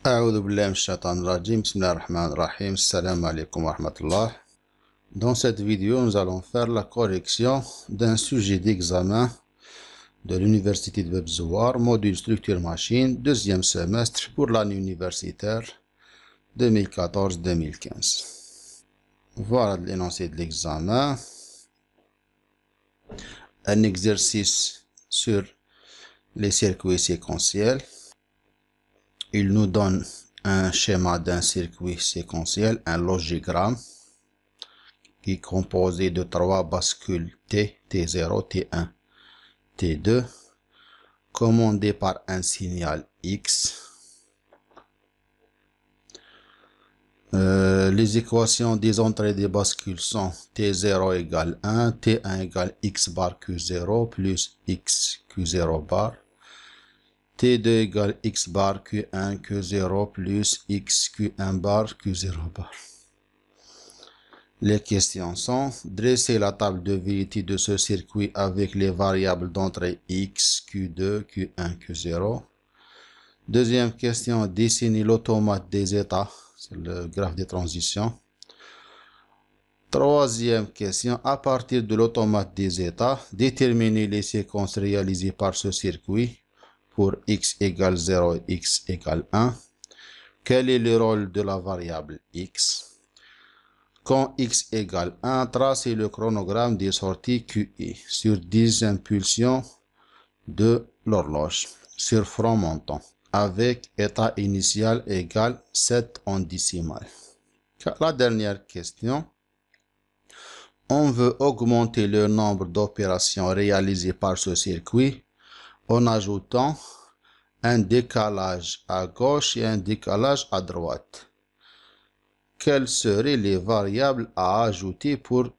أعوذ بالله من الشيطان الرجيم. بسم الله الرحمن الرحيم. السلام عليكم ورحمة الله. Dans cette vidéo, nous allons faire la correction d'un sujet d'examen de l'Université de Webzouar, module structure machine, deuxième semestre pour l'année universitaire 2014-2015. Voilà l'énoncé de l'examen. Un exercice sur les circuits séquentiels. Il nous donne un schéma d'un circuit séquentiel, un logigramme qui est composé de trois bascules T, T0, T1, T2, commandé par un signal X. Les équations des entrées des bascules sont T0 égale 1, T1 égale X bar Q0 plus X Q0 bar, T2 égale X bar Q1 Q0 plus X Q1 bar Q0 bar. Les questions sont: dresser la table de vérité de ce circuit avec les variables d'entrée X, Q2, Q1, Q0. Deuxième question: dessiner l'automate des états, c'est le graphe des transitions. Troisième question: à partir de l'automate des états, déterminer les séquences réalisées par ce circuit pour X égale 0 et X égale 1. Quel est le rôle de la variable X? Quand X égale 1, tracez le chronogramme des sorties QI sur 10 impulsions de l'horloge sur front montant avec état initial égal 7 en décimale. La dernière question: on veut augmenter le nombre d'opérations réalisées par ce circuit en ajoutant un décalage à gauche et un décalage à droite. Quelles seraient les variables à ajouter pour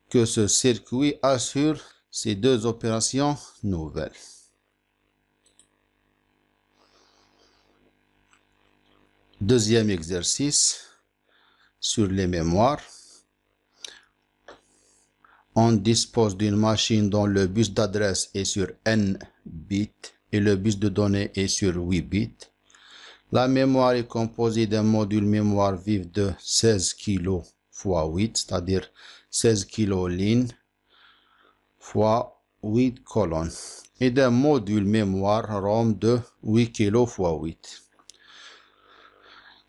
que ce circuit assure ces deux opérations nouvelles? Deuxième exercice sur les mémoires. On dispose d'une machine dont le bus d'adresse est sur n bits et le bus de données est sur 8 bits. La mémoire est composée d'un module mémoire vive de 16 kg x 8, c'est-à-dire 16 kg lignes x 8 colonnes, et d'un module mémoire ROM de 8 kg x 8.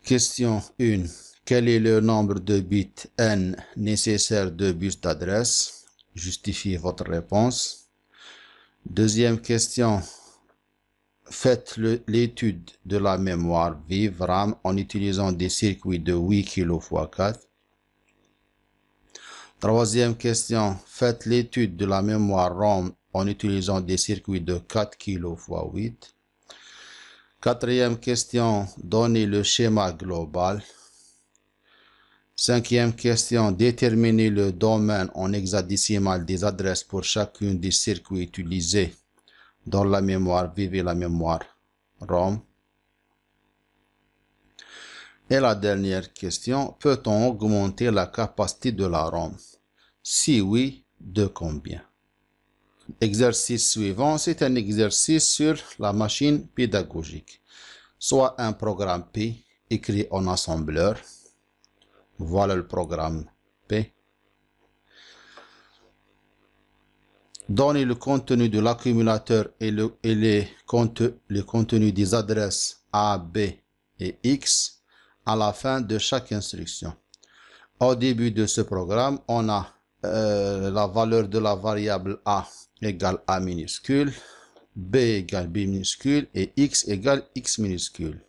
Question 1. Quel est le nombre de bits n nécessaires de bus d'adresse? Justifiez votre réponse. Deuxième question. Faites l'étude de la mémoire vive RAM en utilisant des circuits de 8 kg x 4. Troisième question. Faites l'étude de la mémoire ROM en utilisant des circuits de 4 kg x 8. Quatrième question. Donnez le schéma global. Cinquième question. Déterminez le domaine en hexadécimal des adresses pour chacune des circuits utilisés dans la mémoire vive et la mémoire ROM. Et la dernière question, peut-on augmenter la capacité de la ROM? Si oui, de combien? Exercice suivant, c'est un exercice sur la machine pédagogique. Soit un programme P écrit en assembleur. Voilà le programme P. Donnez le contenu de l'accumulateur et le contenu des adresses A, B et X à la fin de chaque instruction. Au début de ce programme, on a la valeur de la variable A égale A minuscule, B égale B minuscule et X égale X minuscule.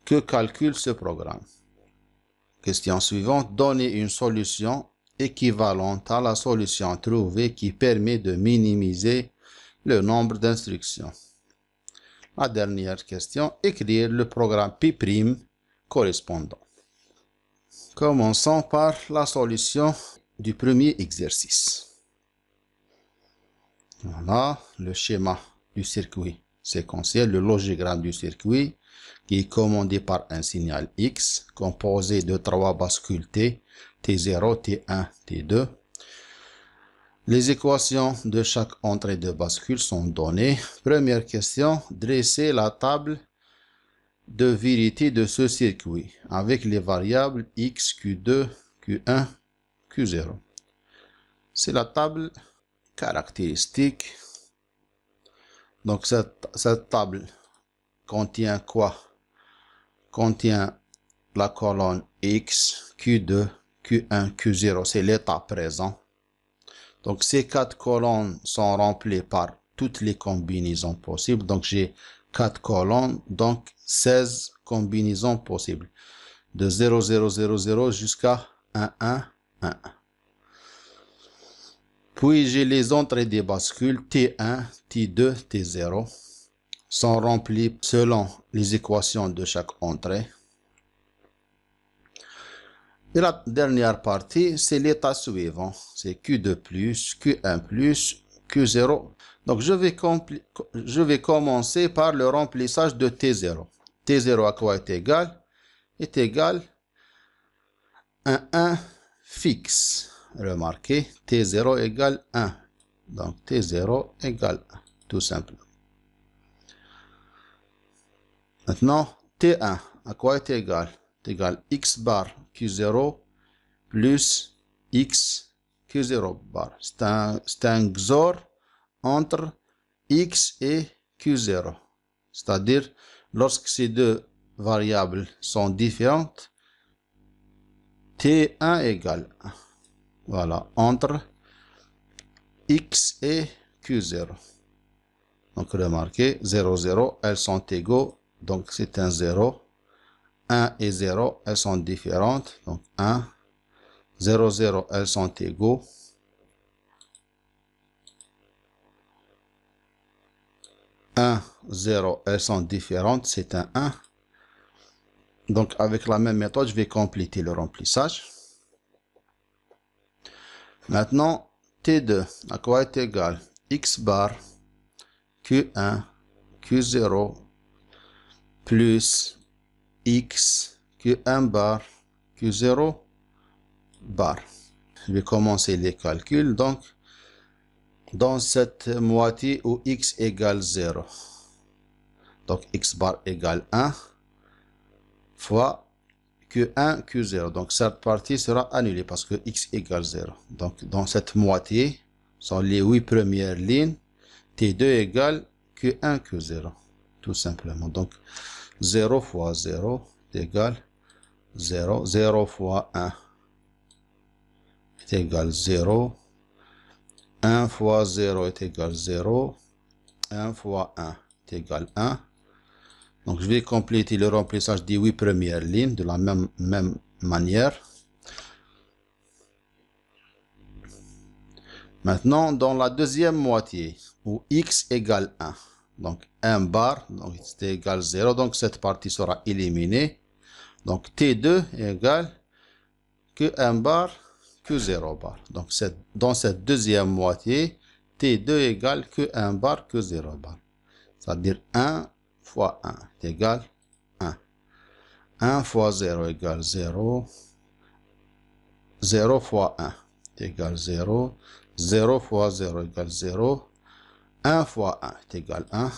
Que calcule ce programme? Question suivante. Donnez une solution équivalente à la solution trouvée qui permet de minimiser le nombre d'instructions. La dernière question. Écrire le programme P' correspondant. Commençons par la solution du premier exercice. Voilà le schéma du circuit séquentiel, le logigramme du circuit qui est commandé par un signal X composé de trois bascules T, T0, T1, T2. Les équations de chaque entrée de bascule sont données. Première question, dresser la table de vérité de ce circuit avec les variables x, q2, q1, q0. C'est la table caractéristique. Donc cette table contient quoi? Contient la colonne x, q2, q1, q0. C'est l'état présent. Donc ces 4 colonnes sont remplies par toutes les combinaisons possibles. Donc j'ai 4 colonnes, donc 16 combinaisons possibles. De 0, 0, 0, 0 jusqu'à 1, 1, 1, 1. Puis j'ai les entrées des bascules T1, T2, T0 sont remplies selon les équations de chaque entrée. Et la dernière partie, c'est l'état suivant. C'est Q2+, Q1+, Q0. Donc je vais commencer par le remplissage de T0. T0 à quoi est égal? Est égal à 1 fixe. Remarquez, T0 égale 1. Donc T0 égale 1, tout simplement. Maintenant, T1, à quoi est égal? Est égal X bar Q0 plus X Q0 bar. C'est un XOR entre X et Q0. C'est-à-dire, lorsque ces deux variables sont différentes, T1 égale 1. Voilà, entre X et Q0. Donc, remarquez, 0, 0, elles sont égaux. Donc, c'est un 0. 1 et 0, elles sont différentes. Donc, 1, 0, 0, elles sont égaux. 1, 0, elles sont différentes. C'est un 1. Donc, avec la même méthode, je vais compléter le remplissage. Maintenant, T2, à quoi est égal? X bar Q1, Q0 plus X Q1 bar Q0 bar. Je vais commencer les calculs. Donc, dans cette moitié où X égale 0, donc X bar égale 1 fois Q1, Q0. Donc, cette partie sera annulée parce que X égale 0. Donc, dans cette moitié, sont les 8 premières lignes. T2 égale Q1, Q0. Tout simplement. Donc, 0 fois 0 est égal 0. 0 fois 1 est égal 0. 1 fois 0 est égal 0. 1 fois 1 est égal 1. Donc, je vais compléter le remplissage des 8 premières lignes de la même manière. Maintenant, dans la deuxième moitié, où x égale 1, donc 1 bar, donc c'est égal 0, donc cette partie sera éliminée. Donc, T2 égale que 1 bar, que 0 bar. Donc, dans cette deuxième moitié, T2 égale que 1 bar, que 0 bar. C'est-à-dire 1 fois 1 est égal 1. 1 fois 0 égale 0. 0 fois 1 est égal 0. 0 fois 0 égale 0. 1 fois 1 est égal 1.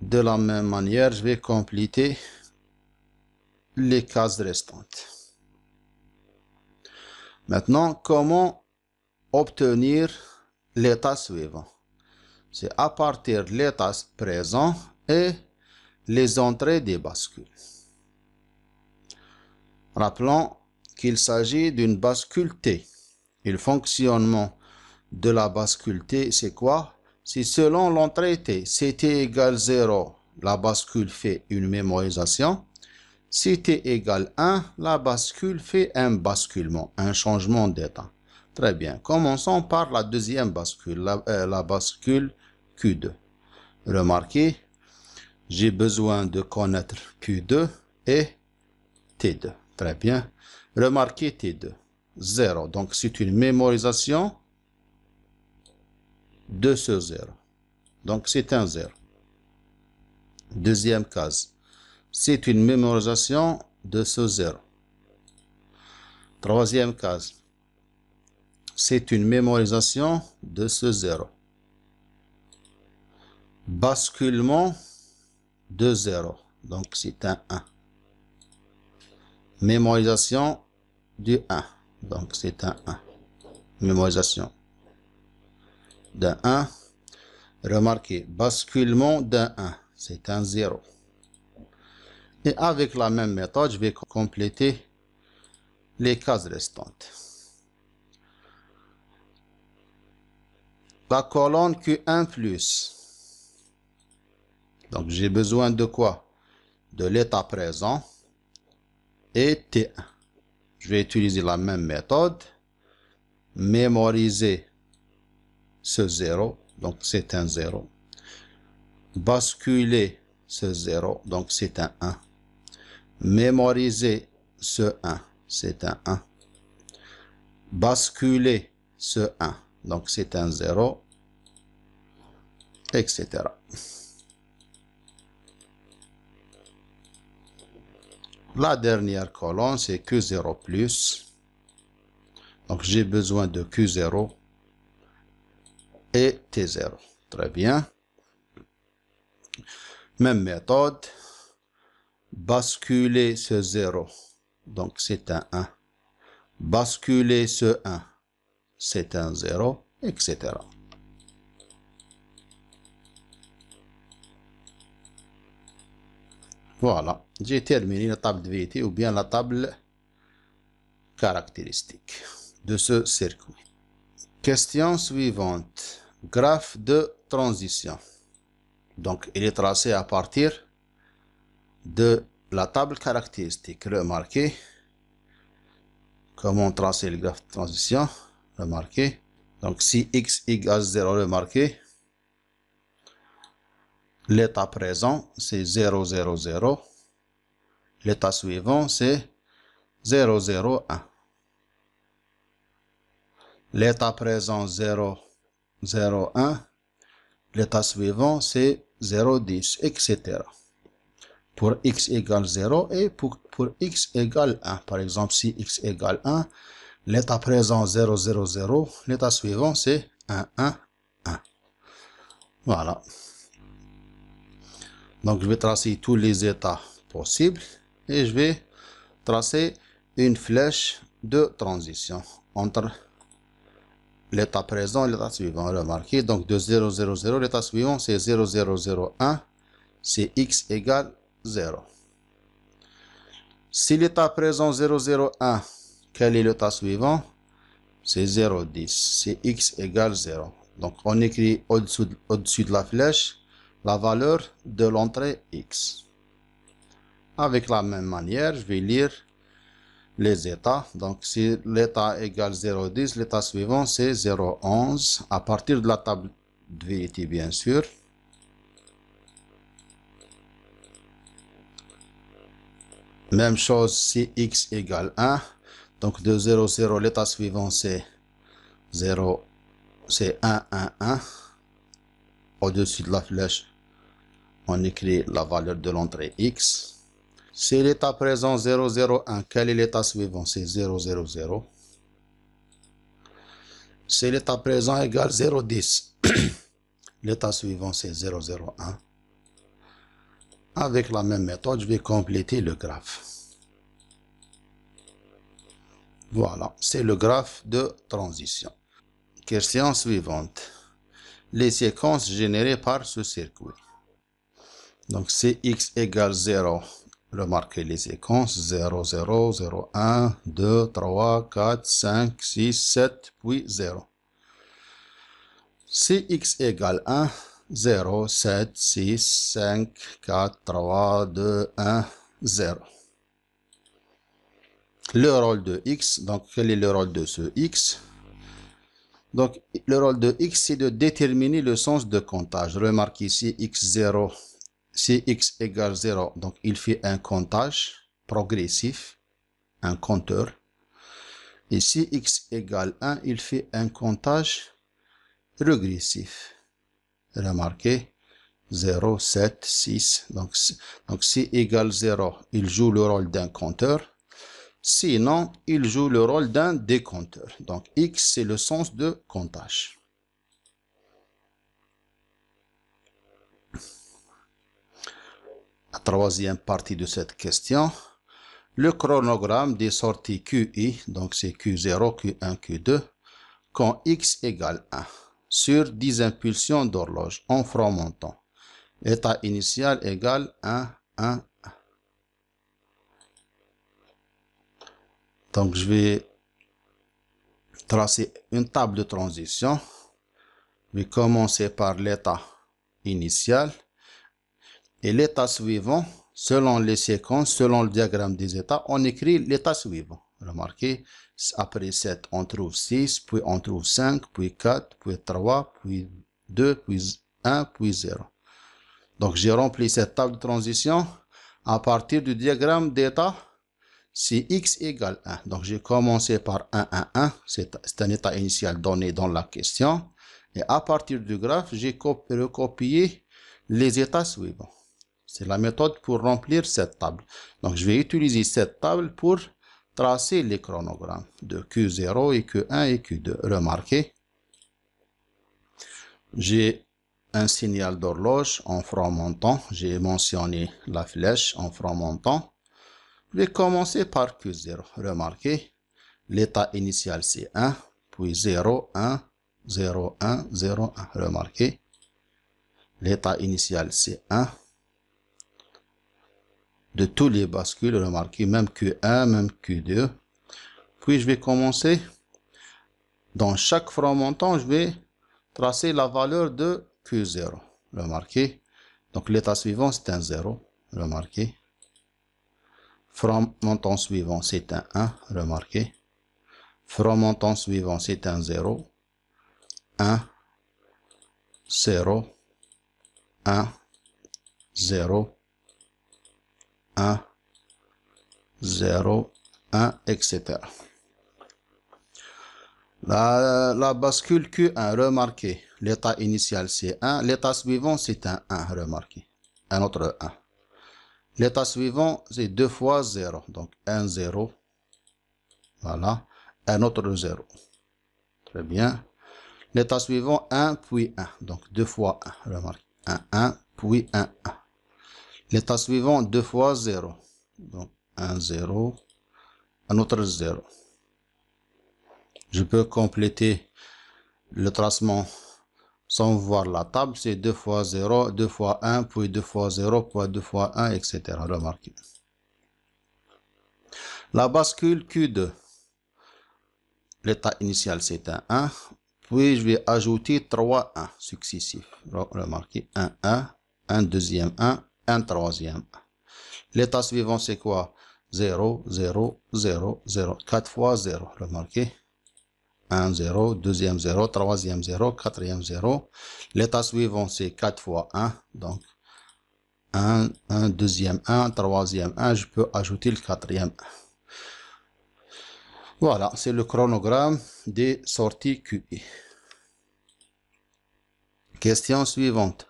De la même manière, je vais compléter les cases restantes. Maintenant, comment obtenir l'état suivant? C'est à partir de l'état présent et les entrées des bascules. Rappelons qu'il s'agit d'une bascule T. Et le fonctionnement de la bascule T, c'est quoi? C'est selon l'entrée T. Si T égale 0, la bascule fait une mémorisation. Si T égale 1, la bascule fait un basculement, un changement d'état. Très bien. Commençons par la deuxième bascule, la bascule Q2. Remarquez, j'ai besoin de connaître Q2 et T2. Très bien. Remarquez T2. 0. Donc, c'est une mémorisation de ce 0. Donc, c'est un 0. Deuxième case. C'est une mémorisation de ce 0. Troisième case. C'est une mémorisation de ce 0. Basculement 2 0. Donc c'est un 1. Mémorisation du 1. Donc c'est un 1. Mémorisation d'un 1. Remarquez, basculement d'un 1. C'est un 0. Et avec la même méthode, je vais compléter les cases restantes. La colonne Q1 plus. Donc j'ai besoin de quoi? De l'état présent et T1. Je vais utiliser la même méthode. Mémoriser ce 0. Donc c'est un 0. Basculer ce 0. Donc c'est un 1. Mémoriser ce 1. C'est un 1. Basculer ce 1. Donc c'est un 0. Etc. La dernière colonne, c'est Q0 plus. Donc, j'ai besoin de Q0 et T0. Très bien. Même méthode. Basculer ce 0. Donc, c'est un 1. Basculer ce 1. C'est un 0, etc. Voilà. J'ai terminé la table de vérité ou bien la table caractéristique de ce circuit. Question suivante. Graphe de transition. Donc, il est tracé à partir de la table caractéristique. Remarquez comment tracer le graphe de transition. Remarquez. Donc, si x égale 0, remarquez. L'état présent, c'est 0, 0, 0. L'état suivant, c'est 0, 0, 1. L'état présent, 0, 0, 1. L'état suivant, c'est 0, 10, etc. Pour x égale 0 et pour x égale 1. Par exemple, si x égale 1, l'état présent 0, 0, 0. L'état suivant, c'est 1, 1, 1. Voilà. Donc, je vais tracer tous les états possibles et je vais tracer une flèche de transition entre l'état présent et l'état suivant. Remarquez, donc de 0, 0, 0, l'état suivant, c'est 0, 0, 0, 1. C'est x égale 0. Si l'état présent 0, 0, 1, quel est l'état suivant? C'est 0, 10. C'est x égale 0. Donc, on écrit au-dessus de la flèche la valeur de l'entrée x. Avec la même manière, je vais lire les états. Donc, si l'état égale 0, 10, l'état suivant, c'est 0, 11. À partir de la table de vérité, bien sûr. Même chose si x égale 1. Donc, de 0, 0, l'état suivant, c'est 0, c'est 1, 1, 1. Au-dessus de la flèche, on écrit la valeur de l'entrée x. Si l'état présent 0, 0, 1, quel est l'état suivant? C'est 0, 0, 0. Si l'état présent égale 0, 10, l'état suivant c'est 0, 0, 1. Avec la même méthode, je vais compléter le graphe. Voilà, c'est le graphe de transition. Question suivante. Les séquences générées par ce circuit. Donc, si x égale 0, remarquez les séquences 0, 0, 0, 1, 2, 3, 4, 5, 6, 7, puis 0. Si x égale 1, 0, 7, 6, 5, 4, 3, 2, 1, 0. Le rôle de x, donc quel est le rôle de ce x? Donc, le rôle de x, c'est de déterminer le sens de comptage. Remarquez ici, x0, si x égale 0, donc il fait un comptage progressif, un compteur. Et si x égale 1, il fait un comptage régressif. Remarquez, 0, 7, 6. Donc si égale 0, il joue le rôle d'un compteur. Sinon, il joue le rôle d'un décompteur. Donc, x, c'est le sens de comptage. troisième partie de cette question. Le chronogramme des sorties QI, donc c'est Q0, Q1, Q2, quand X égale 1, sur 10 impulsions d'horloge en franc montant. État initial égale 1, 1, 1. Donc je vais tracer une table de transition. Je vais commencer par l'état initial et l'état suivant. Selon les séquences, selon le diagramme des états, on écrit l'état suivant. Remarquez, après 7, on trouve 6, puis on trouve 5, puis 4, puis 3, puis 2, puis 1, puis 0. Donc, j'ai rempli cette table de transition à partir du diagramme d'état si x égale 1. Donc, j'ai commencé par 1, 1, 1. C'est un état initial donné dans la question. Et à partir du graphe, j'ai recopié les états suivants. C'est la méthode pour remplir cette table. Donc, je vais utiliser cette table pour tracer les chronogrammes de Q0 et Q1 et Q2. Remarquez, j'ai un signal d'horloge en franc montant. J'ai mentionné la flèche en franc montant. Je vais commencer par Q0. Remarquez, l'état initial c'est 1, puis 0, 1, 0, 1, 0, 1. Remarquez, l'état initial c'est 1. De tous les bascules, remarquez, même Q1, même Q2. Puis je vais commencer, dans chaque franc montant, je vais tracer la valeur de Q0. Remarquez, donc l'état suivant c'est un 0. Remarquez. Franc montant suivant c'est un 1. Remarquez. Franc montant suivant c'est un 0. 1, 0, 1, 0, 1, 0, 1, etc. La bascule Q1, remarquez, l'état initial c'est 1, l'état suivant c'est un 1, remarquez, un autre 1. L'état suivant c'est 2 fois 0, donc 1, 0, voilà, un autre 0. Très bien. L'état suivant 1 puis 1, donc 2 fois 1, remarquez, 1, 1, puis 1, 1. L'état suivant 2 fois 0, donc 1, 0, un autre 0. Je peux compléter le tracement sans voir la table, c'est 2 fois 0, 2 fois 1, puis 2 fois 0, puis 2 fois 1, etc. Remarquez. La bascule Q2, l'état initial c'est un 1, puis je vais ajouter 3 1 successifs. Remarquez, 1, 1, un deuxième 1, un troisième 1. L'état suivant c'est quoi? 0, 0, 0, 0, 4 fois 0, remarquez. 1, 0, deuxième 0, troisième 0, quatrième 0. L'état suivant, c'est 4 fois 1. Donc, 1, deuxième 1, troisième 1. Je peux ajouter le quatrième 1. Voilà, c'est le chronogramme des sorties QI. Question suivante.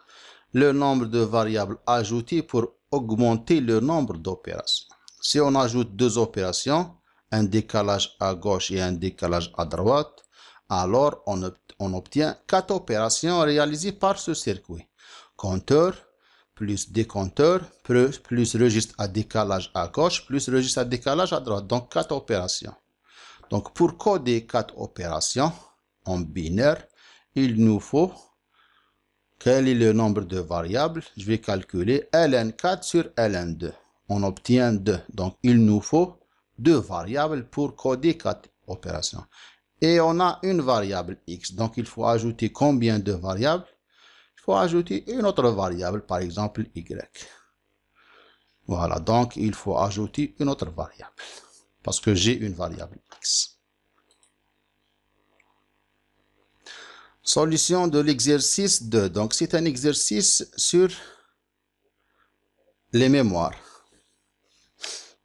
Le nombre de variables ajoutées pour augmenter le nombre d'opérations. Si on ajoute deux opérations, un décalage à gauche et un décalage à droite, alors on obtient 4 opérations réalisées par ce circuit. Compteur plus décompteur plus registre à décalage à gauche plus registre à décalage à droite. Donc 4 opérations. Donc pour coder 4 opérations en binaire, il nous faut, quel est le nombre de variables? Je vais calculer ln4 sur ln2. On obtient 2. Donc il nous faut 2 variables pour coder 4 opérations. Et on a une variable x. Donc, il faut ajouter combien de variables? Il faut ajouter une autre variable, par exemple y. Voilà, donc il faut ajouter une autre variable. Parce que j'ai une variable x. Solution de l'exercice 2. Donc, c'est un exercice sur les mémoires.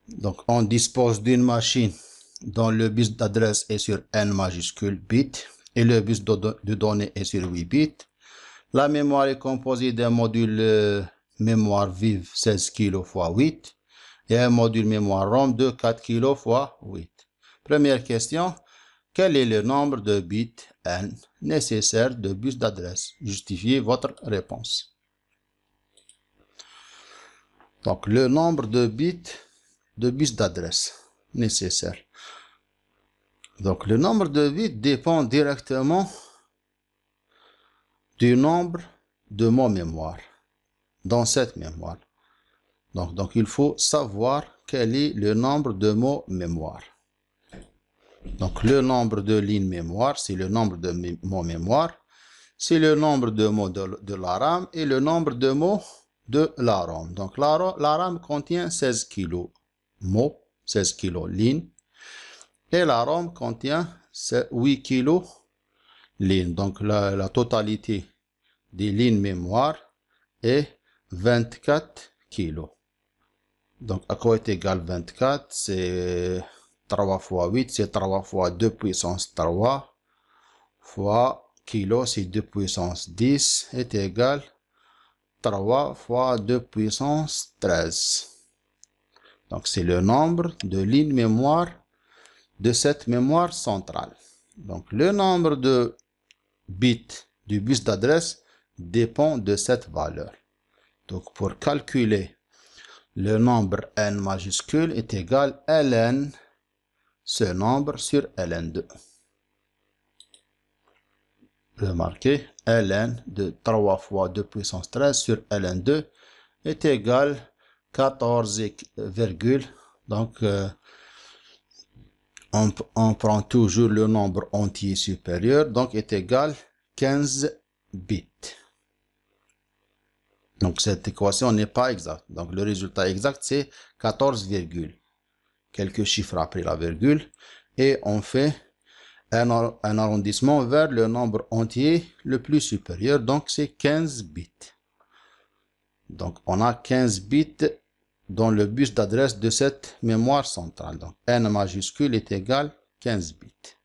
Donc, on dispose d'une machine dont le bus d'adresse est sur n majuscule bit et le bus de données est sur 8 bits. La mémoire est composée d'un module mémoire vive 16 kg x 8 et un module mémoire ROM de 4 kg x 8. Première question, quel est le nombre de bits n nécessaires de bus d'adresse? Justifiez votre réponse. Donc, le nombre de bus d'adresse nécessaires. Donc, le nombre de bits dépend directement du nombre de mots mémoire dans cette mémoire. Donc, il faut savoir quel est le nombre de mots mémoire. Donc, le nombre de lignes mémoire, c'est le nombre de mots mémoire. C'est le nombre de mots de la RAM et le nombre de mots de la ROM. Donc, la RAM contient 16 kg mots, 16 kg lignes. Et la ROM contient 8 kg lignes. Donc, la totalité des lignes mémoire est 24 kg. Donc, à quoi est égal 24? C'est 3 fois 8, c'est 3 fois 2 puissance 3 fois kilo, c'est 2 puissance 10 est égal 3 fois 2 puissance 13. Donc, c'est le nombre de lignes mémoire de cette mémoire centrale. Donc, le nombre de bits du bus d'adresse dépend de cette valeur. Donc, pour calculer le nombre n majuscule est égal à ln, ce nombre sur ln2. Remarquez, ln de 3 fois 2 puissance 13 sur ln2 est égal 14, donc on prend toujours le nombre entier supérieur, donc est égal 15 bits. Donc cette équation n'est pas exacte. Donc le résultat exact c'est 14, quelques chiffres après la virgule, et on fait un arrondissement vers le nombre entier le plus supérieur, donc c'est 15 bits. Donc on a 15 bits dans le bus d'adresse de cette mémoire centrale. Donc n majuscule est égal 15 bits.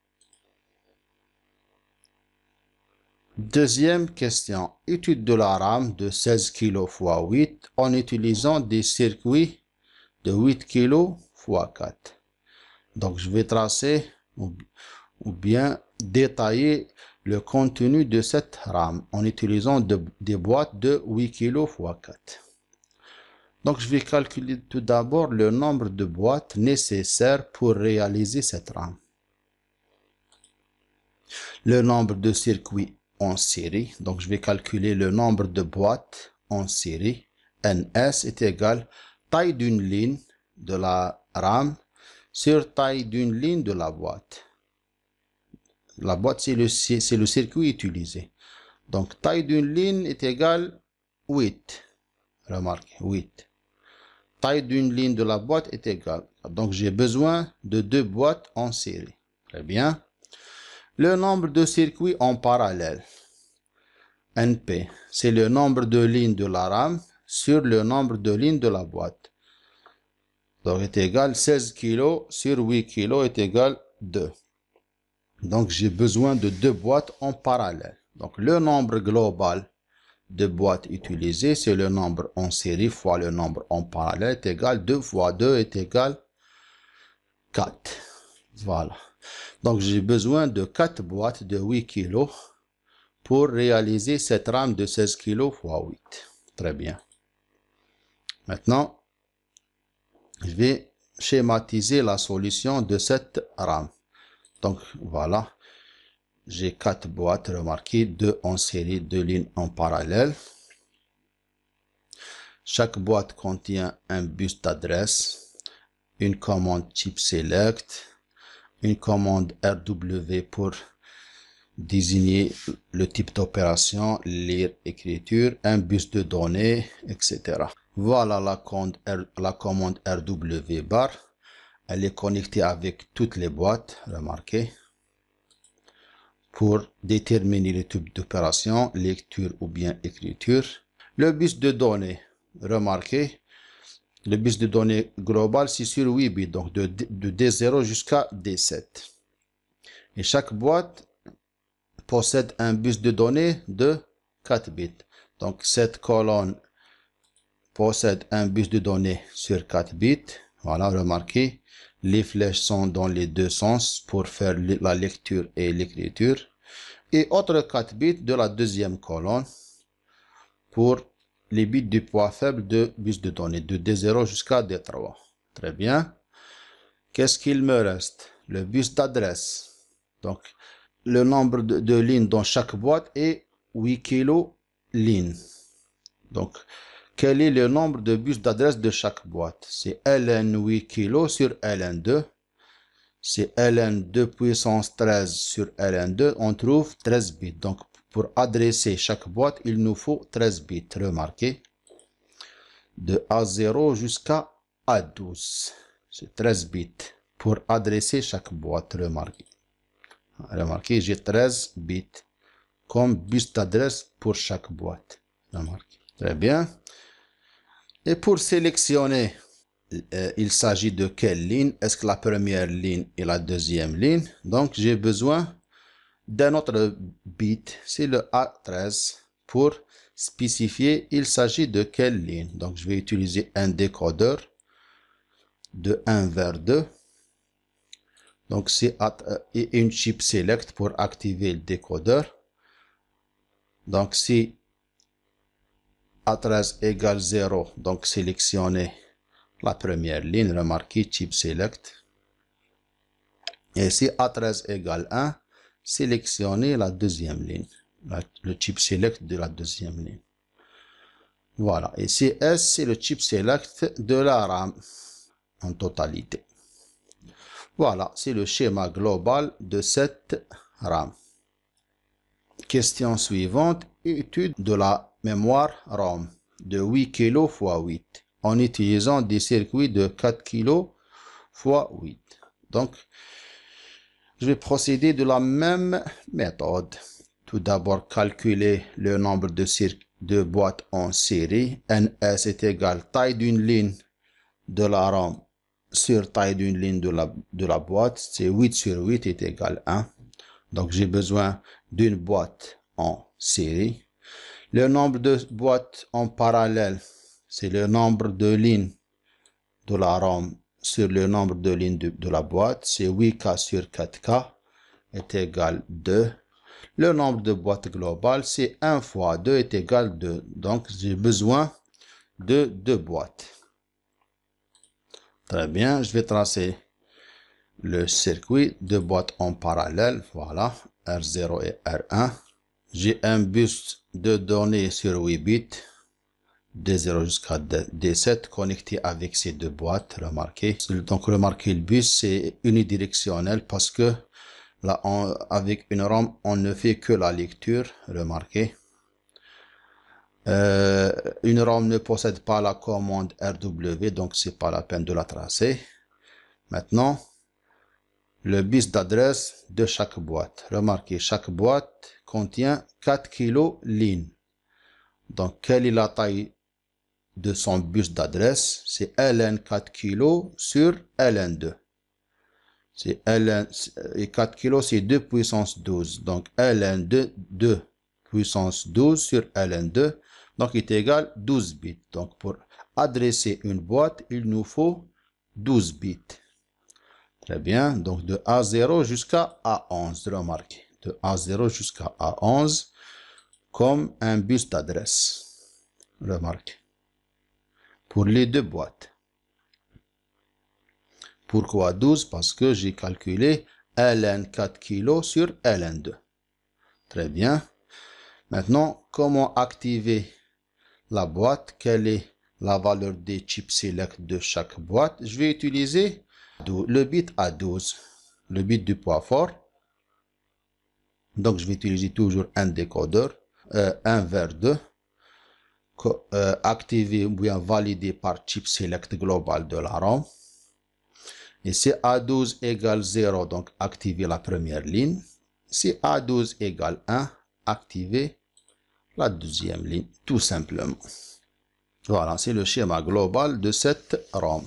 Deuxième question. Étude de la RAM de 16 kg x 8 en utilisant des circuits de 8 kg x 4. Donc je vais tracer ou bien détailler le contenu de cette RAM en utilisant des boîtes de 8 kg x 4. Donc, je vais calculer tout d'abord le nombre de boîtes nécessaires pour réaliser cette RAM. Le nombre de circuits en série. Donc, je vais calculer le nombre de boîtes en série. NS est égal taille d'une ligne de la RAM sur taille d'une ligne de la boîte. La boîte, c'est le circuit utilisé. Donc, taille d'une ligne est égal 8. Remarquez, 8. Taille d'une ligne de la boîte est égale. Donc, j'ai besoin de 2 boîtes en série. Très bien. Le nombre de circuits en parallèle. NP, c'est le nombre de lignes de la RAM sur le nombre de lignes de la boîte. Donc, est égal 16 kg sur 8 kg est égal 2. Donc, j'ai besoin de 2 boîtes en parallèle. Donc, le nombre global de boîtes utilisées, c'est le nombre en série fois le nombre en parallèle est égal 2 fois 2 est égal 4. Voilà. Donc, j'ai besoin de 4 boîtes de 8 kg pour réaliser cette RAM de 16 kg fois 8. Très bien. Maintenant, je vais schématiser la solution de cette RAM. Donc, voilà. J'ai 4 boîtes, remarquez, 2 en série, 2 lignes en parallèle. Chaque boîte contient un bus d'adresse, une commande type select, une commande RW pour désigner le type d'opération, lire, écriture, un bus de données, etc. Voilà la commande RW bar. Elle est connectée avec toutes les boîtes, remarquez, pour déterminer le type d'opération, lecture ou bien écriture. Le bus de données, remarquez, le bus de données global, c'est sur 8 bits, donc de D0 jusqu'à D7. Et chaque boîte possède un bus de données de 4 bits. Donc, cette colonne possède un bus de données sur 4 bits. Voilà, remarquez, les flèches sont dans les deux sens pour faire la lecture et l'écriture. Et autres 4 bits de la deuxième colonne pour les bits du poids faible de bus de données, de D0 jusqu'à D3. Très bien. Qu'est-ce qu'il me reste? Le bus d'adresse. Donc, le nombre de lignes dans chaque boîte est 8 kilo lignes. Donc, quel est le nombre de bus d'adresse de chaque boîte? C'est ln 8 kg sur ln2. C'est ln2 puissance 13 sur ln2. On trouve 13 bits. Donc, pour adresser chaque boîte, il nous faut 13 bits. Remarquez. De A0 jusqu'à A12. C'est 13 bits pour adresser chaque boîte. Remarquez. Remarquez, j'ai 13 bits comme bus d'adresse pour chaque boîte. Remarquez. Très bien. Et pour sélectionner, il s'agit de quelle ligne? Est-ce que la première ligne et la deuxième ligne? Donc, j'ai besoin d'un autre bit, c'est le A13. Pour spécifier, il s'agit de quelle ligne? Donc, je vais utiliser un décodeur de 1 vers 2. Donc, c'est une chip select pour activer le décodeur. Donc, si A13 égale 0, donc sélectionnez la première ligne, remarquez chip select. Et si A13 égale 1, sélectionnez la deuxième ligne, le chip select de la deuxième ligne. Voilà, et CS, c'est le chip select de la RAM en totalité. Voilà, c'est le schéma global de cette RAM. Question suivante, étude de la mémoire ROM de 8 kg x 8 en utilisant des circuits de 4 kg x 8. Donc, je vais procéder de la même méthode. Tout d'abord, calculer le nombre de boîtes en série. NS est égal à taille d'une ligne de la RAM sur taille d'une ligne de la boîte. C'est 8 sur 8 est égal à 1. Donc, j'ai besoin d'une boîte en série. Le nombre de boîtes en parallèle, c'est le nombre de lignes de la RAM sur le nombre de lignes de la boîte. C'est 8K sur 4K est égal à 2. Le nombre de boîtes globales, c'est 1 fois 2 est égal à 2. Donc, j'ai besoin de 2 boîtes. Très bien, je vais tracer le circuit, 2 boîtes en parallèle. Voilà, R0 et R1. J'ai un bus de données sur 8 bits, D0 jusqu'à D7, connecté avec ces 2 boîtes. Remarquez. Donc, remarquez, le bus, c'est unidirectionnel parce que là, avec une RAM, on ne fait que la lecture. Remarquez. Une RAM ne possède pas la commande RW, donc c'est pas la peine de la tracer. Maintenant, le bus d'adresse de chaque boîte. Remarquez, chaque boîte contient 4 kg lignes. Donc, quelle est la taille de son bus d'adresse? C'est ln 4 kg sur ln2. C'est ln et 4 kg, c'est 2 puissance 12. Donc, ln2, 2 puissance 12 sur ln2. Donc, il est égal à 12 bits. Donc, pour adresser une boîte, il nous faut 12 bits. Très bien. Donc, de A0 jusqu'à A11. Remarquez. De A0 jusqu'à A11 comme un bus d'adresse. Remarquez. Pour les 2 boîtes. Pourquoi 12? Parce que j'ai calculé ln 4 kg sur ln2. Très bien. Maintenant, comment activer la boîte? Quelle est la valeur des chips select de chaque boîte? Je vais utiliser le bit A12, le bit du poids fort. Donc, je vais utiliser toujours un décodeur, 1 vers 2, activé ou bien validé par chip select global de la RAM. Et si A12 égale 0, donc activer la première ligne. Si A12 égale 1, activer la deuxième ligne, tout simplement. Voilà, c'est le schéma global de cette RAM.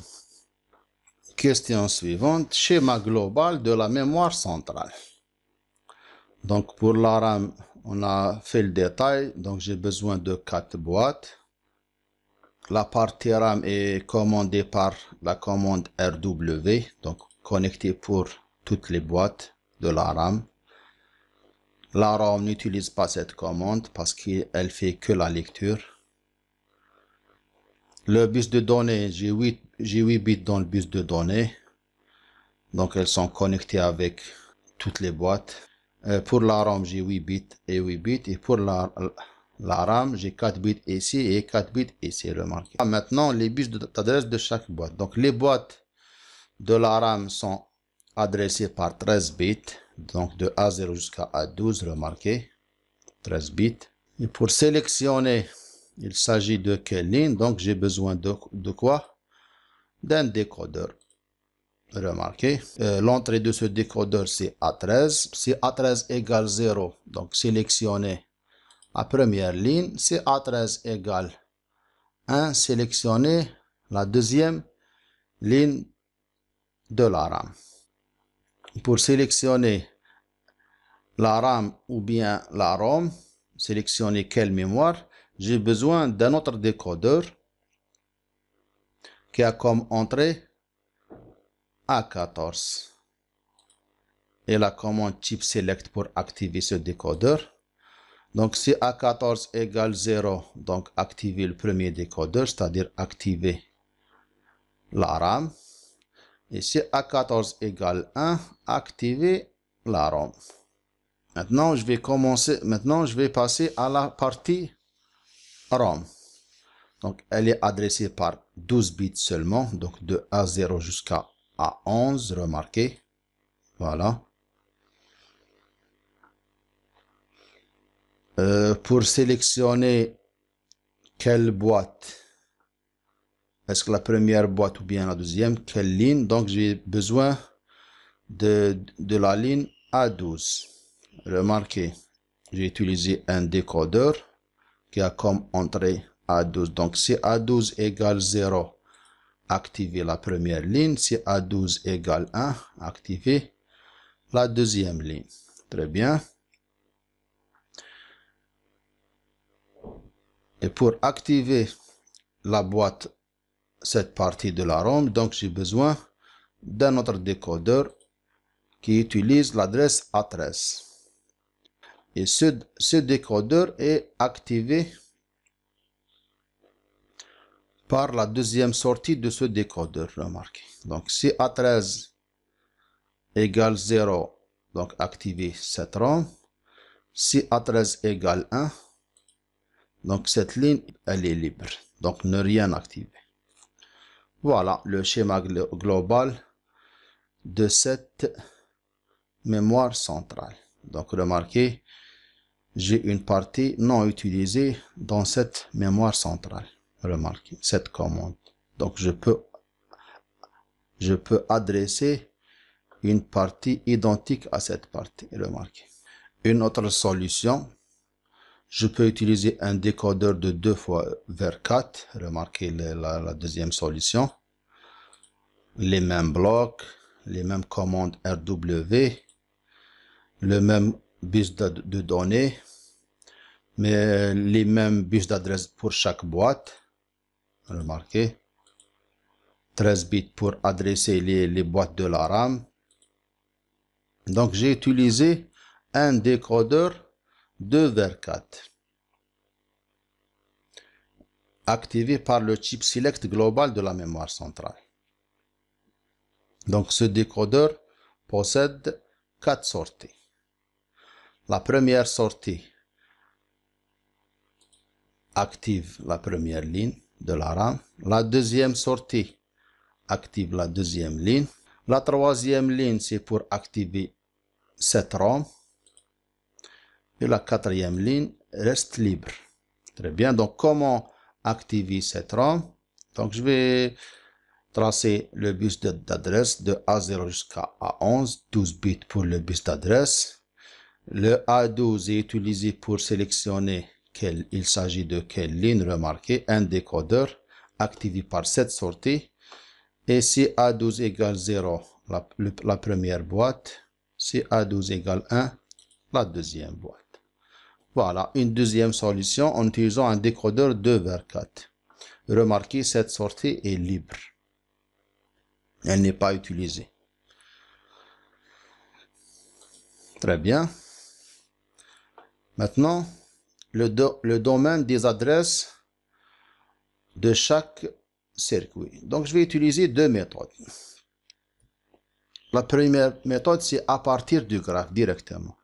Question suivante, schéma global de la mémoire centrale. Donc, pour la RAM, on a fait le détail. Donc, j'ai besoin de 4 boîtes. La partie RAM est commandée par la commande RW, donc connectée pour toutes les boîtes de la RAM. La RAM n'utilise pas cette commande parce qu'elle fait que la lecture. Le bus de données, j'ai 8 bits dans le bus de données. Donc, elles sont connectées avec toutes les boîtes. Pour la ROM, j'ai 8 bits et 8 bits. Et pour la RAM, j'ai 4 bits ici et 4 bits ici, remarquez. Maintenant, les bus d'adresse de chaque boîte. Donc, les boîtes de la RAM sont adressées par 13 bits. Donc, de A0 jusqu'à A12, remarquez. 13 bits. Et pour sélectionner, il s'agit de quelle ligne? Donc, j'ai besoin de quoi? D'un décodeur. Remarquez, l'entrée de ce décodeur, c'est A13. Si A13 égale 0, donc sélectionnez la première ligne. Si A13 égale 1, sélectionnez la deuxième ligne de la RAM. Pour sélectionner la RAM ou bien la ROM, sélectionner quelle mémoire, j'ai besoin d'un autre décodeur qui a comme entrée A14. Et la commande type select pour activer ce décodeur. Donc, si A14 égale 0, donc activer le premier décodeur, c'est-à-dire activer la RAM. Et si A14 égale 1, activer la ROM. Maintenant, je vais passer à la partie ROM. Donc, elle est adressée par 12 bits seulement, donc de A0 jusqu'à A11, remarquez. Voilà. Pour sélectionner quelle boîte, est-ce que la première boîte ou bien la deuxième, quelle ligne, donc j'ai besoin de la ligne A12. Remarquez, j'ai utilisé un décodeur qui a comme entrée A12. Donc si A12 égale 0, activez la première ligne. Si A12 égale 1, activez la deuxième ligne. Très bien. Et pour activer la boîte, cette partie de la ROM, donc j'ai besoin d'un autre décodeur qui utilise l'adresse A13. Et ce décodeur est activé par la deuxième sortie de ce décodeur, remarquez. Donc si A13 égale 0, donc activez cette ROM. Si A13 égale 1, donc cette ligne, elle est libre. Donc ne rien activer. Voilà le schéma global de cette mémoire centrale. Donc remarquez, j'ai une partie non utilisée dans cette mémoire centrale. Remarquez cette commande. Donc je peux adresser une partie identique à cette partie. Remarquez. Une autre solution, je peux utiliser un décodeur de 2 fois vers 4. Remarquez la deuxième solution. Les mêmes blocs, les mêmes commandes RW, le même bus de données, mais les mêmes bus d'adresse pour chaque boîte. Remarquez. 13 bits pour adresser les boîtes de la RAM. Donc, j'ai utilisé un décodeur 2 vers 4. Activé par le chip select global de la mémoire centrale. Donc, ce décodeur possède 4 sorties. La première sortie active la première ligne de la RAM. La deuxième sortie active la deuxième ligne. La troisième ligne, c'est pour activer cette ROM. Et la quatrième ligne reste libre. Très bien. Donc, comment activer cette ROM? Donc, je vais tracer le bus d'adresse de A0 jusqu'à A11. 12 bits pour le bus d'adresse. Le A12 est utilisé pour sélectionner il s'agit de quelle ligne. Remarquez, un décodeur activé par cette sortie. Et si A12 égale 0, la première boîte. Si A12 égale 1, la deuxième boîte. Voilà, une deuxième solution en utilisant un décodeur 2 vers 4. Remarquez, cette sortie est libre. Elle n'est pas utilisée. Très bien. Maintenant, le domaine des adresses de chaque circuit. Donc, je vais utiliser deux méthodes. La première méthode, c'est à partir du graphe directement.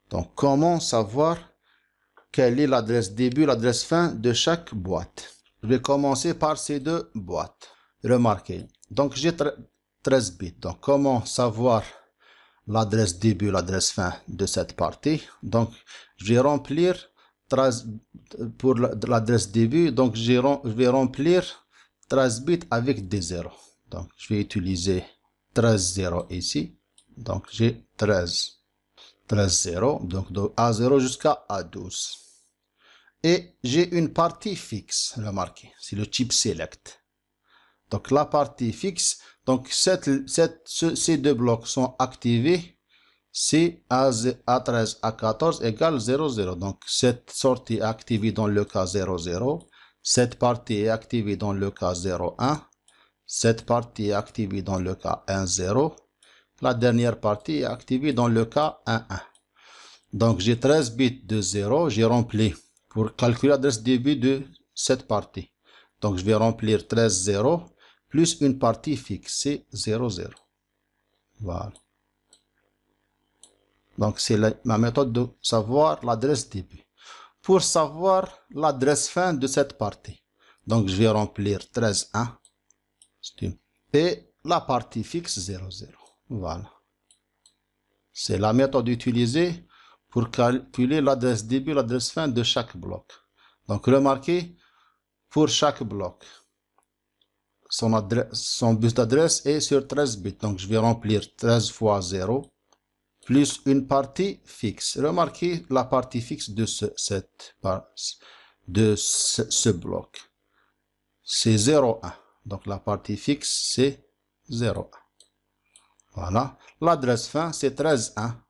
Donc, comment savoir quelle est l'adresse début, l'adresse fin de chaque boîte? Je vais commencer par ces deux boîtes. Remarquez. Donc, j'ai 13 bits. Donc, comment savoir l'adresse début, l'adresse fin de cette partie? Donc, je vais remplir 13 pour l'adresse début. Donc, je vais remplir 13 bits avec des zéros. Donc, je vais utiliser 13 zéros ici. Donc, j'ai 13 zéros. Donc, de A0 jusqu'à A12. Et j'ai une partie fixe, remarquez, c'est le type select. Donc la partie fixe, donc ces deux blocs sont activés si A13, A14 égale 0, 0. Donc cette sortie est activée dans le cas 0, 0. Cette partie est activée dans le cas 0, 1. Cette partie est activée dans le cas 1, 0. La dernière partie est activée dans le cas 1, 1. Donc j'ai 13 bits de 0, j'ai rempli pour calculer l'adresse début de cette partie. Donc je vais remplir 13 0 plus une partie fixe, c'est 0, 0. Voilà. Donc c'est ma méthode de savoir l'adresse début. Pour savoir l'adresse fin de cette partie, donc je vais remplir 13 1 et la partie fixe 0, 0. Voilà. C'est la méthode utilisée pour calculer l'adresse début, l'adresse fin de chaque bloc. Donc, remarquez, pour chaque bloc, son bus d'adresse est sur 13 bits. Donc, je vais remplir 13 fois 0, plus une partie fixe. Remarquez la partie fixe de ce bloc. C'est 0, 1. Donc, la partie fixe, c'est 0, 1. Voilà. L'adresse fin, c'est 13, 1.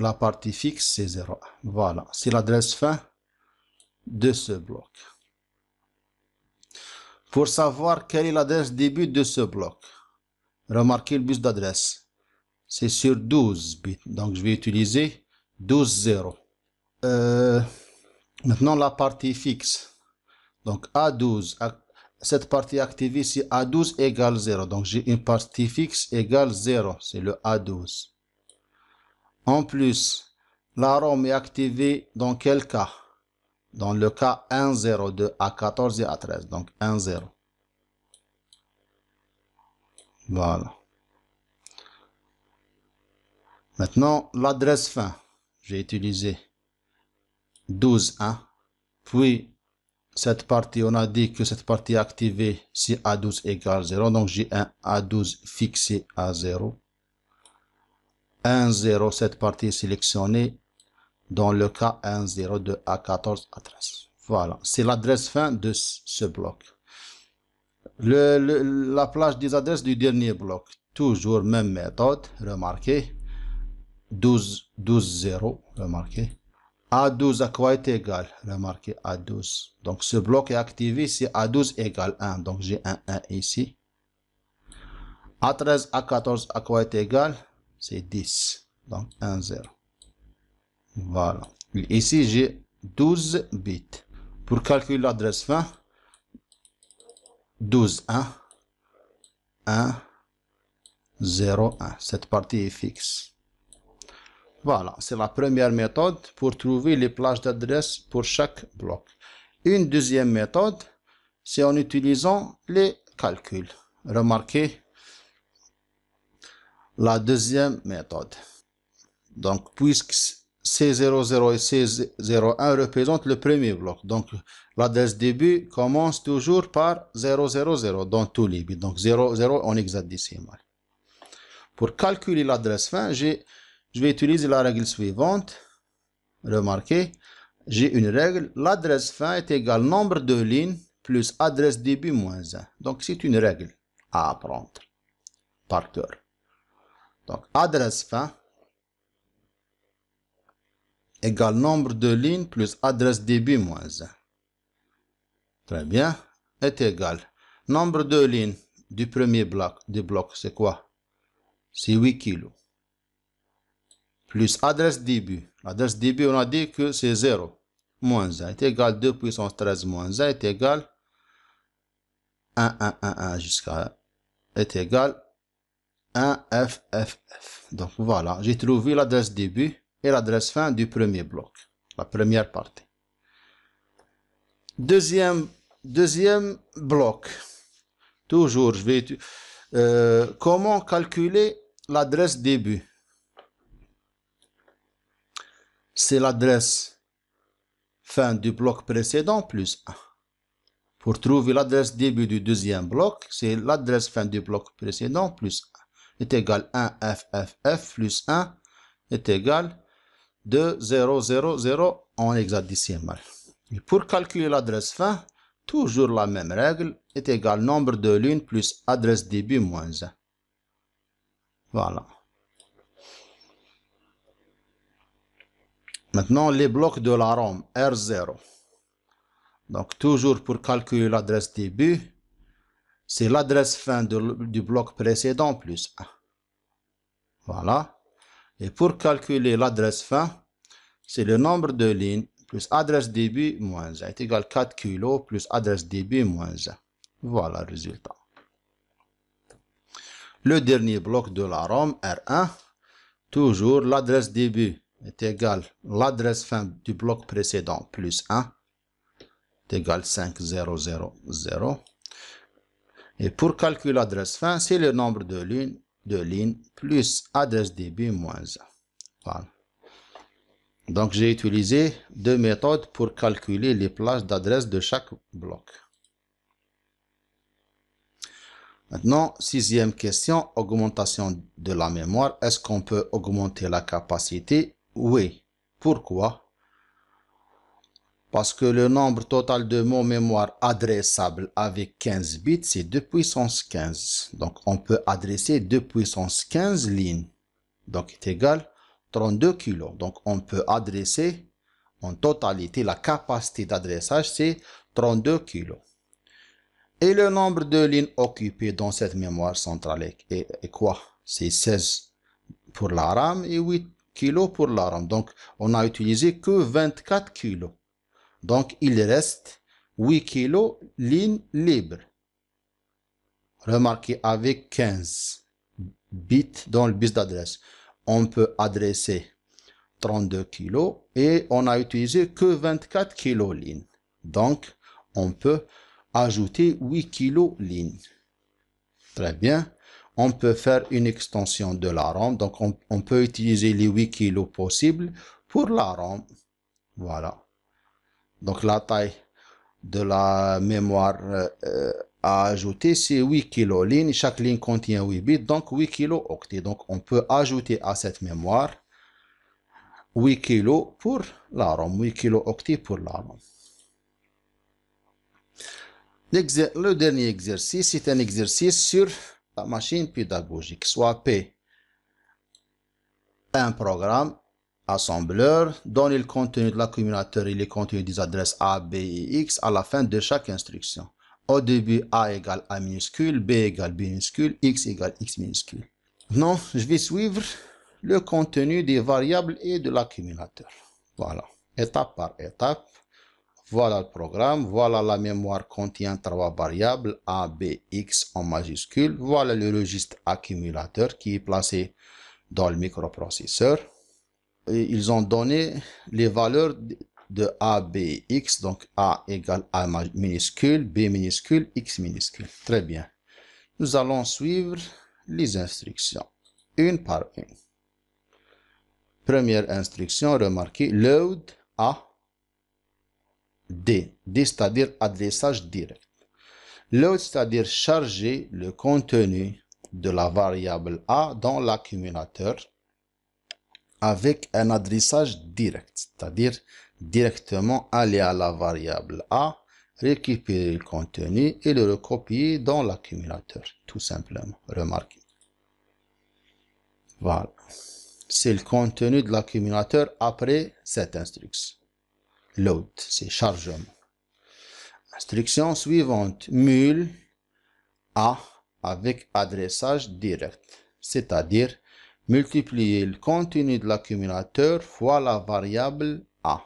La partie fixe, c'est 0. Voilà, c'est l'adresse fin de ce bloc. Pour savoir quelle est l'adresse début de ce bloc, remarquez le bus d'adresse. C'est sur 12 bits. Donc, je vais utiliser 12 0. Maintenant, la partie fixe. Donc, A12. Cette partie activée, c'est A12 égale 0. Donc, j'ai une partie fixe égale 0. C'est le A12. En plus, la ROM est activée dans quel cas? Dans le cas 1, 0 de A14 et A13. Donc 1, 0. Voilà. Maintenant, l'adresse fin. J'ai utilisé 12, 1. Puis, cette partie, on a dit que cette partie est activée si A12 égale 0. Donc j'ai un A12 fixé à 0. 1, 0, cette partie est sélectionnée dans le cas 1, 0 de A14, A13. Voilà, c'est l'adresse fin de ce bloc. La plage des adresses du dernier bloc. Toujours même méthode, remarquez. 12, 12, 0, remarquez. A12 à quoi est égal? Remarquez A12. Donc ce bloc est activé si A12 égale 1. Donc j'ai un 1 ici. A13, A14 à quoi est égal? C'est 10. Donc 1, 0. Voilà. Ici j'ai 12 bits. Pour calculer l'adresse fin, 12, 1, 1, 0, 1. Cette partie est fixe. Voilà, c'est la première méthode pour trouver les plages d'adresse pour chaque bloc. Une deuxième méthode, c'est en utilisant les calculs. Remarquez la deuxième méthode. Donc, puisque C00 et C01 représentent le premier bloc. Donc, l'adresse début commence toujours par 000 dans tous les bits. Donc, 00 en hexadécimal. Pour calculer l'adresse fin, je vais utiliser la règle suivante. Remarquez, j'ai une règle. L'adresse fin est égale nombre de lignes plus adresse début moins 1. Donc, c'est une règle à apprendre par cœur. Donc, adresse fin égale nombre de lignes plus adresse début moins 1. Très bien. Est égal. Nombre de lignes du premier bloc, c'est quoi? C'est 8 kilos. Plus adresse début. L'adresse début, on a dit que c'est 0. Moins 1 est égal 2 puissance 13 moins 1 est égal 1 jusqu'à est égal 1FFF. Donc voilà, j'ai trouvé l'adresse début et l'adresse fin du premier bloc, la première partie. Deuxième bloc. Toujours, je vais... comment calculer l'adresse début? C'est l'adresse fin du bloc précédent plus 1. Pour trouver l'adresse début du deuxième bloc, c'est l'adresse fin du bloc précédent plus 1 est égal 1FFF plus 1 est égal 2000 en hexadécimal. Et pour calculer l'adresse fin, toujours la même règle, est égal nombre de lunes plus adresse début moins 1. Voilà. Maintenant, les blocs de la ROM, R0. Donc, toujours pour calculer l'adresse début, c'est l'adresse fin du bloc précédent plus 1. Voilà. Et pour calculer l'adresse fin, c'est le nombre de lignes plus adresse début moins 1 est égal 4 kg plus adresse début moins 1. Voilà le résultat. Le dernier bloc de la ROM, R1, toujours l'adresse début est égal l'adresse fin du bloc précédent plus 1 est égal 5000. Et pour calculer l'adresse fin, c'est le nombre de lignes plus adresse début moins 1. Voilà. Donc, j'ai utilisé deux méthodes pour calculer les plages d'adresse de chaque bloc. Maintenant, sixième question, augmentation de la mémoire. Est-ce qu'on peut augmenter la capacité? Oui. Pourquoi? Parce que le nombre total de mots mémoire adressables avec 15 bits, c'est 2 puissance 15. Donc, on peut adresser 2 puissance 15 lignes. Donc, est égal 32 kg. Donc, on peut adresser en totalité, la capacité d'adressage, c'est 32 kg. Et le nombre de lignes occupées dans cette mémoire centrale est quoi? C'est 16 pour la RAM et 8 kg pour la RAM. Donc, on n'a utilisé que 24 kg. Donc, il reste 8 kg lignes libres. Remarquez, avec 15 bits dans le bus d'adresse, on peut adresser 32 kg et on a utilisé que 24 kg lignes. Donc, on peut ajouter 8 kg lignes. Très bien. On peut faire une extension de la ROM. Donc, on peut utiliser les 8 kg possibles pour la ROM. Voilà. Donc, la taille de la mémoire à ajouter, c'est 8 kg lignes. Chaque ligne contient 8 bits, donc 8 kg octets. Donc, on peut ajouter à cette mémoire 8 kg pour la ROM, 8 kg octets pour la ROM. Le dernier exercice, c'est un exercice sur la machine pédagogique. Soit P, un programme assembleur, donne le contenu de l'accumulateur et les contenus des adresses A, B et X à la fin de chaque instruction. Au début, A égale A minuscule, B égale B minuscule, X égale X minuscule. Maintenant, je vais suivre le contenu des variables et de l'accumulateur. Voilà, étape par étape. Voilà le programme. Voilà la mémoire contient 3 variables A, B, X en majuscule. Voilà le registre accumulateur qui est placé dans le microprocesseur. Et ils ont donné les valeurs de A, B, X. Donc A égale A minuscule, B minuscule, X minuscule. Très bien. Nous allons suivre les instructions, une par une. Première instruction, remarquez, load A, D, c'est-à-dire adressage direct. Load, c'est-à-dire charger le contenu de la variable A dans l'accumulateur avec un adressage direct, c'est-à-dire directement aller à la variable A, récupérer le contenu et le recopier dans l'accumulateur, tout simplement. Remarquez. Voilà. C'est le contenu de l'accumulateur après cette instruction. Load, c'est chargement. Instruction suivante, mul A avec adressage direct, c'est-à-dire multiplier le contenu de l'accumulateur fois la variable A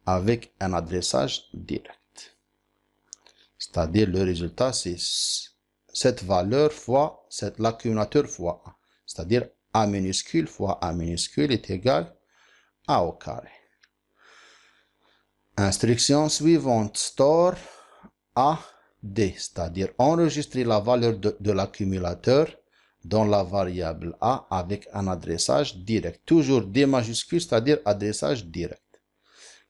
avec un adressage direct. C'est-à-dire le résultat, c'est cette valeur fois l'accumulateur fois A. C'est-à-dire A minuscule fois A minuscule est égal à A au carré. Instruction suivante, store A, D, c'est-à-dire enregistrer la valeur de l'accumulateur dans la variable A avec un adressage direct. Toujours D majuscule, c'est-à-dire adressage direct.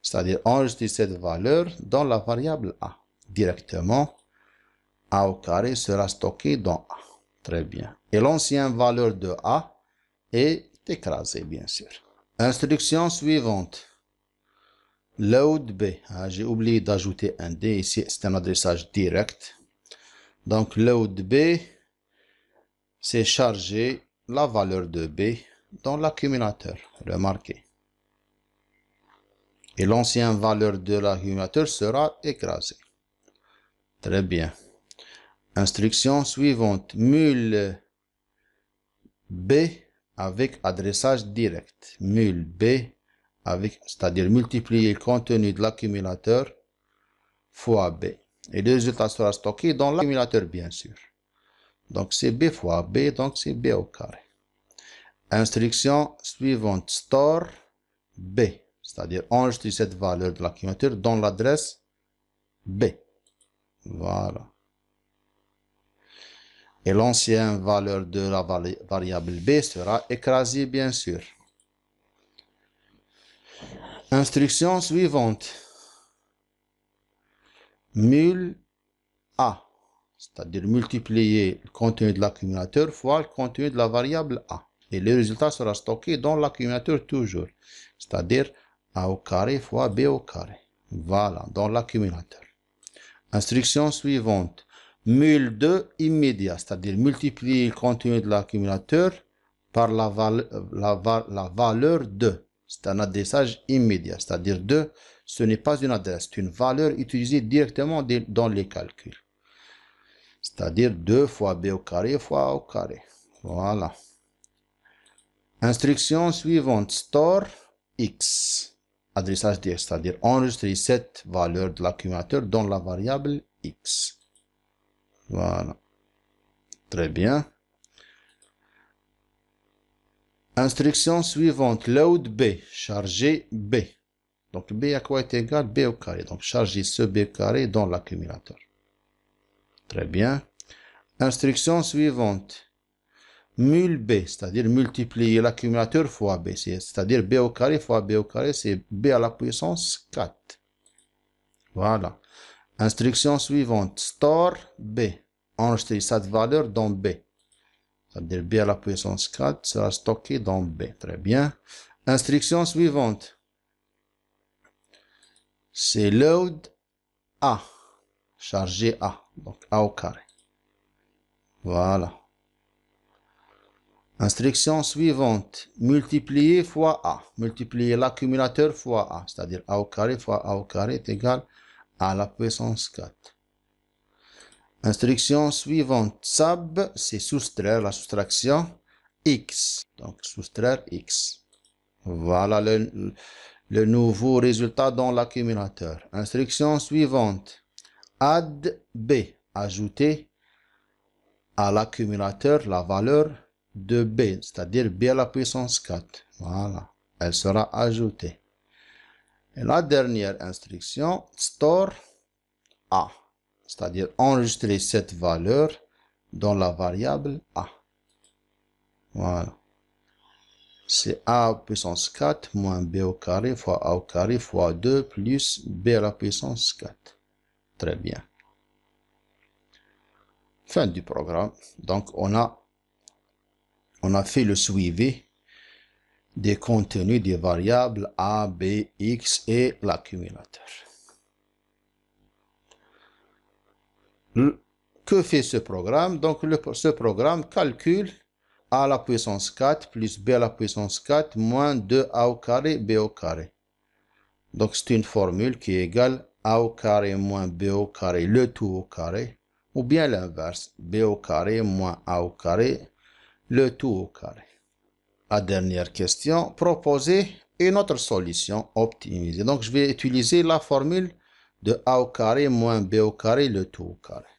C'est-à-dire enregistrer cette valeur dans la variable A. Directement, A au carré sera stocké dans A. Très bien. Et l'ancienne valeur de A est écrasée, bien sûr. Instruction suivante. Load B. Ah, j'ai oublié d'ajouter un D ici, c'est un adressage direct. Donc, load B, c'est charger la valeur de B dans l'accumulateur. Remarquez. Et l'ancienne valeur de l'accumulateur sera écrasée. Très bien. Instruction suivante. Mul B avec adressage direct. Mul B avec, c'est-à-dire multiplier le contenu de l'accumulateur fois B. Et le résultat sera stocké dans l'accumulateur, bien sûr. Donc, c'est B fois B, donc c'est B au carré. Instruction suivante. Store B, c'est-à-dire enregistrer cette valeur de l'accumulateur dans l'adresse B. Voilà. Et l'ancienne valeur de la variable B sera écrasée, bien sûr. Instruction suivante. Mul A, c'est-à-dire multiplier le contenu de l'accumulateur fois le contenu de la variable A. Et le résultat sera stocké dans l'accumulateur toujours. C'est-à-dire A au carré fois B au carré. Voilà, dans l'accumulateur. Instruction suivante. Mul 2 immédiat, c'est-à-dire multiplier le contenu de l'accumulateur par la valeur 2. C'est un adressage immédiat, c'est-à-dire 2, ce n'est pas une adresse, c'est une valeur utilisée directement dans les calculs. C'est-à-dire 2 fois B au carré fois A au carré. Voilà. Instruction suivante. Store X. Adressage direct, c'est-à-dire enregistrer cette valeur de l'accumulateur dans la variable X. Voilà. Très bien. Instruction suivante. Load B. Charger B. Donc B à quoi est égal? B au carré. Donc charger ce B au carré dans l'accumulateur. Très bien. Instruction suivante. Mul B, c'est-à-dire multiplier l'accumulateur fois B. C'est-à-dire B au carré fois B au carré, c'est B à la puissance 4. Voilà. Instruction suivante. Store B. Enregistrer cette valeur dans B. C'est-à-dire B à la puissance 4 sera stocké dans B. Très bien. Instruction suivante. C'est load A. Charger A. Donc A au carré. Voilà. Instruction suivante. Multiplier fois A. Multiplier l'accumulateur fois A. C'est-à-dire A au carré fois A au carré est égal à la puissance 4. Instruction suivante. Sub, c'est soustraire, la soustraction X. Donc soustraire X. Voilà le nouveau résultat dans l'accumulateur. Instruction suivante. Add B. Ajouter à l'accumulateur la valeur de B, c'est-à-dire B à la puissance 4. Voilà. Elle sera ajoutée. Et la dernière instruction, store A, c'est-à-dire enregistrer cette valeur dans la variable A. Voilà. C'est A à la puissance 4 moins B au carré fois A au carré fois 2 plus B à la puissance 4. Très bien. Fin du programme. Donc, on a fait le suivi des contenus des variables A, B, X et l'accumulateur. Que fait ce programme? Donc, ce programme calcule A à la puissance 4 plus B à la puissance 4 moins 2A au carré, B au carré. Donc, c'est une formule qui est égale A au carré moins B au carré, le tout au carré, ou bien l'inverse, B au carré moins A au carré, le tout au carré. La dernière question, proposer une autre solution optimisée. Donc, je vais utiliser la formule de a au carré moins b au carré, le tout au carré.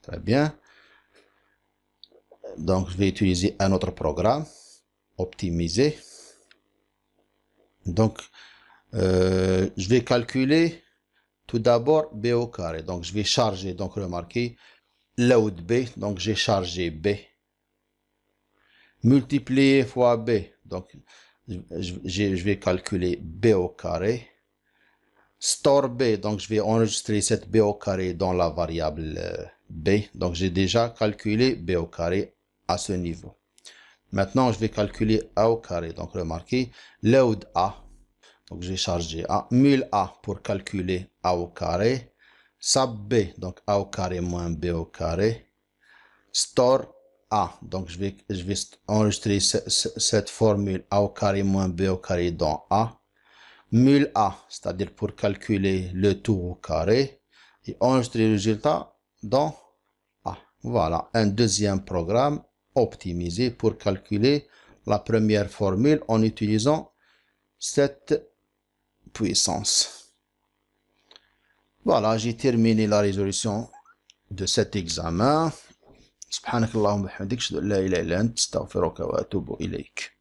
Très bien. Donc, je vais utiliser un autre programme, optimiser. Donc, je vais calculer tout d'abord b au carré. Donc, je vais charger, donc remarquez, load b, donc j'ai chargé b. Multiplié fois b, donc je vais calculer b au carré. Store b, donc je vais enregistrer cette b au carré dans la variable b. Donc, j'ai déjà calculé b au carré à ce niveau. Maintenant, je vais calculer a au carré. Donc, remarquez, load a. Donc, j'ai chargé a. Mul a pour calculer a au carré. Sub b, donc a au carré moins b au carré. Store a. Donc, je vais enregistrer cette formule a au carré moins b au carré dans a. Mul a, c'est-à-dire pour calculer le tout au carré. Et enregistrer le résultat dans a. Voilà, un deuxième programme optimisé pour calculer la première formule en utilisant cette puissance. Voilà, j'ai terminé la résolution de cet examen. سبحانك اللهم وبحمدك اشهد ان لا اله الا انت استغفرك واتوب اليك.